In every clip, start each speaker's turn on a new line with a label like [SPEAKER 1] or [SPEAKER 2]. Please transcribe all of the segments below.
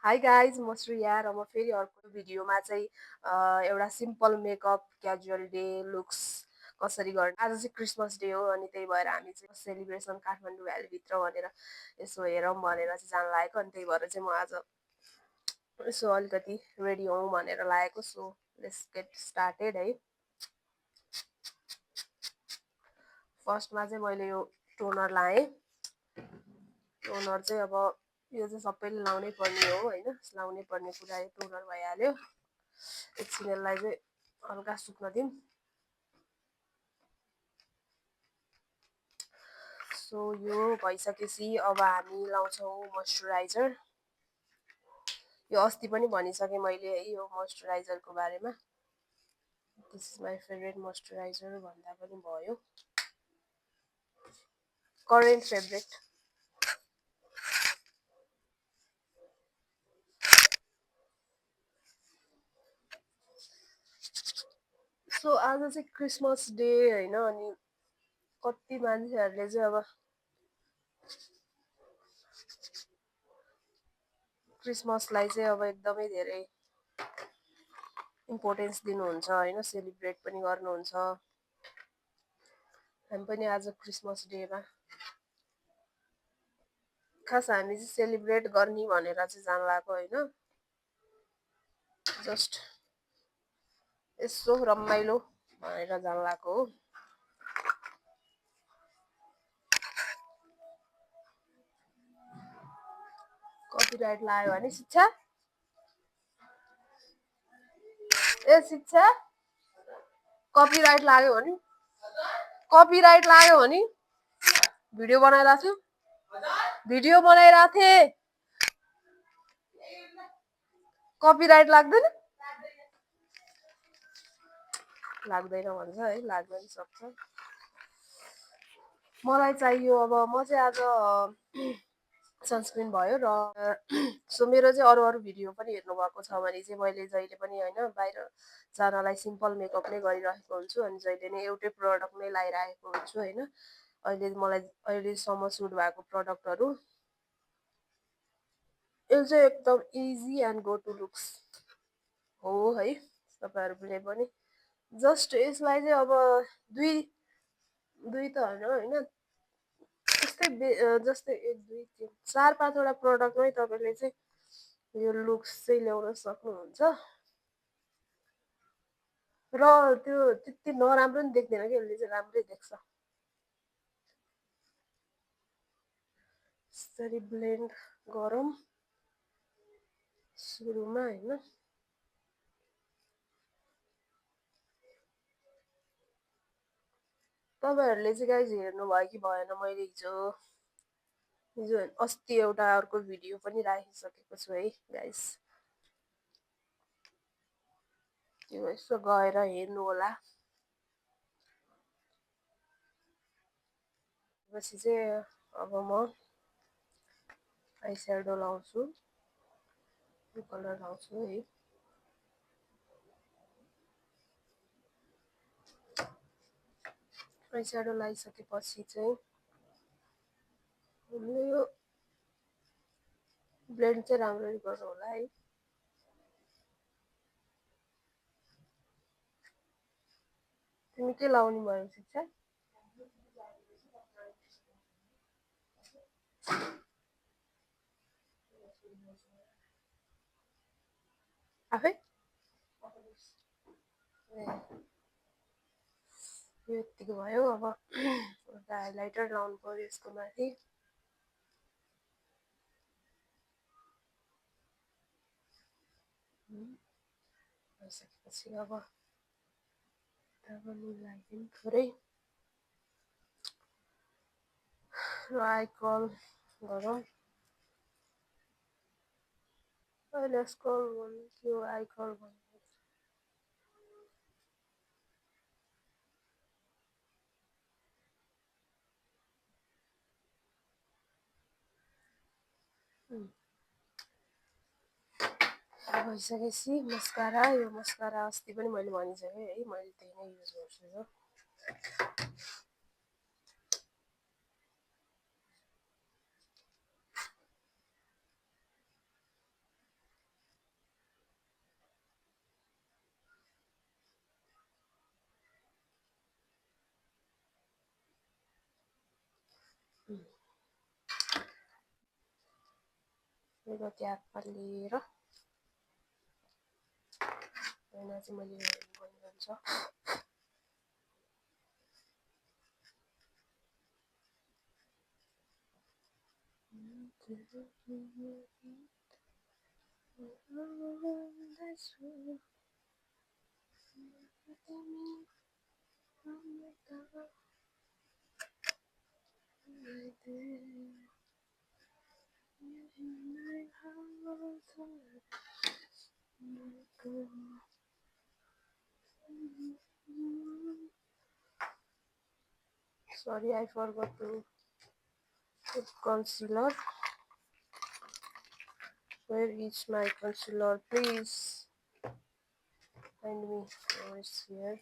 [SPEAKER 1] Hi guys म श्रेया र म फेरि अर्को भिडियोमा चाहिँ एउटा simple makeup casual day looks कसरी गर्ने। आज चाहिँ क्रिसमस डे हो अनि त्यही भएर हामी चाहिँ सेलिब्रेसन काठमाडौँ भ्यालीभित्र भनेर यसो हेरौँ भनेर चाहिँ जान लागेको। अनि त्यही भएर चाहिँ म आज यसो अलिकति रेडी हौँ भनेर लागेको। सो लेट्स गेट स्टार्टेड है। फर्स्टमा चाहिँ मैले यो टोनर लाएँ। टोनर चाहिँ अब यो चाहिँ सबैले लाउनै पर्ने हो होइन, लाउनै पर्ने कुरा यो टोनर भइहाल्यो। एकछिन यसलाई चाहिँ हल्का सुक्न दिउँ। सो यो भइसकेपछि अब हामी लाउँछौँ मोइस्चराइजर। यो अस्ति पनि भनिसकेँ मैले है यो मोइस्चराइजरको बारेमा। This is my favourite moisturiser भन्दा पनि भयो, करेन्ट फेभरेट। सो आज चाहिँ क्रिसमस डे होइन, अनि कति मान्छेहरूले चाहिँ अब क्रिसमसलाई चाहिँ अब एकदमै धेरै इम्पोर्टेन्स दिनुहुन्छ होइन, सेलिब्रेट पनि गर्नुहुन्छ। हामी पनि आज क्रिसमस डेमा खास हामी चाहिँ सेलिब्रेट गर्ने भनेर चाहिँ जान लागेको होइन, जस्ट यसो रमाइलो भनेर जान लागेको हो। कपिराइट लाग्यो भने शिक्षा शिक्षा कपिराइट लाग्यो भने भिडियो बनाइरहेको थिएँ। कपिराइट लाग्दैन भन्छ है, लाग्न पनि सक्छ। मलाई चाहियो अब म चाहिँ आज सनस्क्रिन भयो र सो मेरो चाहिँ अरू भिडियो पनि हेर्नु भएको छ भने चाहिँ मैले जहिले पनि होइन बाहिर जानलाई सिम्पल मेकअप नै गरिरहेको हुन्छु अनि जहिले नै एउटै प्रडक्ट नै लगाइरहेको हुन्छु होइन। मलाई अहिलेसम्म सुट भएको प्रडक्टहरू यो चाहिँ एकदम easy and go to looks हो है। तपाईँहरूले पनि जस्ट यसलाई चाहिँ अब दुई त होइन जस्तै 1 2 3 4 5वटा प्रडक्टमै तपाईँले चाहिँ यो लुक्स चाहिँ ल्याउन सक्नुहुन्छ र त्यो त्यति नराम्रो नि देख्दैन कि, यसले चाहिँ राम्रै देख्छ। यसरी ब्लेन्ड गरौँ सुरुमा होइन। तपाईँहरूले चाहिँ गाइज हेर्नुभयो कि भएन, मैले हिजो अस्ति एउटा अर्को भिडियो पनि राखिसकेको छु है गाइस, त्यो यसो गएर हेर्नु होला। पछि चाहिँ अब म आई स्याडो लाउँछु, यो कलर लाउँछु है। आई स्याडो लगाइसकेपछि चाहिँ हामीले यो ब्लेन्ड चाहिँ राम्ररी गर्नु होला है। तिमी के लाउने भयो शिक्षा? आफै यो यतिको भयो। अब एउटा हाइलाइटर लाउनु पर्यो यसको माथि। भइसकेपछि अब लगाइदिउँ थोरै र आई कर्ल गरौँ। अहिले स्क्रल त्यो आई कर्ल गर्नु भइसकेपछि मस्कारा, यो मस्कारा अस्ति पनि मैले भनिसकेँ है, मैले त्यही नै युज गर्छु। मेरो ट्यापमा लिएर होइन चाहिँ मैले भनिरहन्छ Sorry, I forgot to put concealer. Where is my concealer? Please find me. Oh, it's here.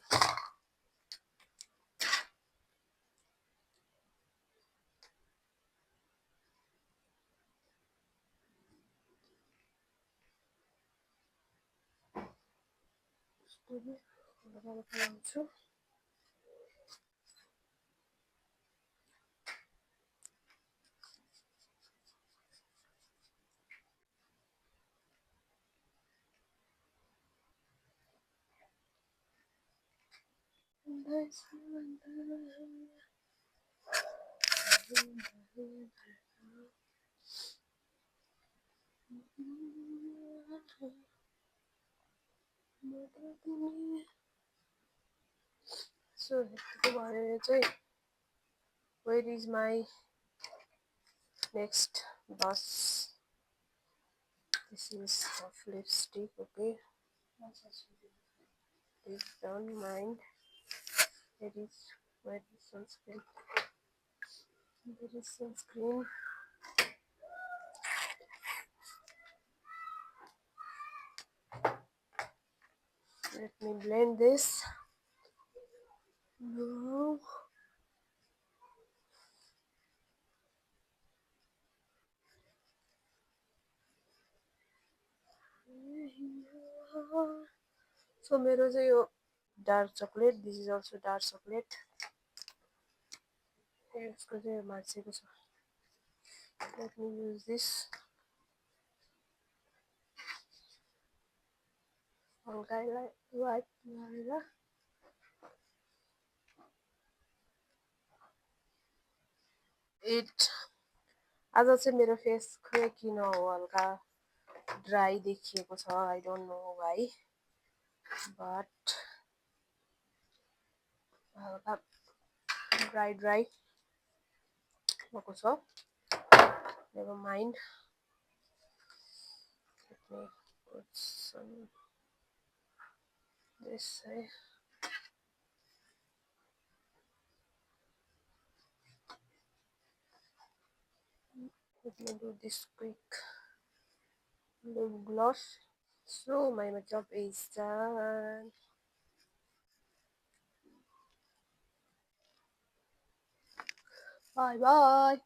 [SPEAKER 1] So, where is my next bus? This is of lipstick, okay? Please don't mind. Where is sunscreen? There is sunscreen. Let me blend this. No. So मेरो चाहिँ यो dark chocolate, this is also dark chocolate, यसको चाहिँ मार्सेको छ. Let me use this. हल्कालाई wipe गरेर आज चाहिँ मेरो फेस खोइ किन हो हल्का ड्राई देखिएको छ. I don't know why, but हल्का ड्राई भएको छ. Never mind. Let me put some this है. Let me do this quick lip gloss. So my makeup is done. Bye bye.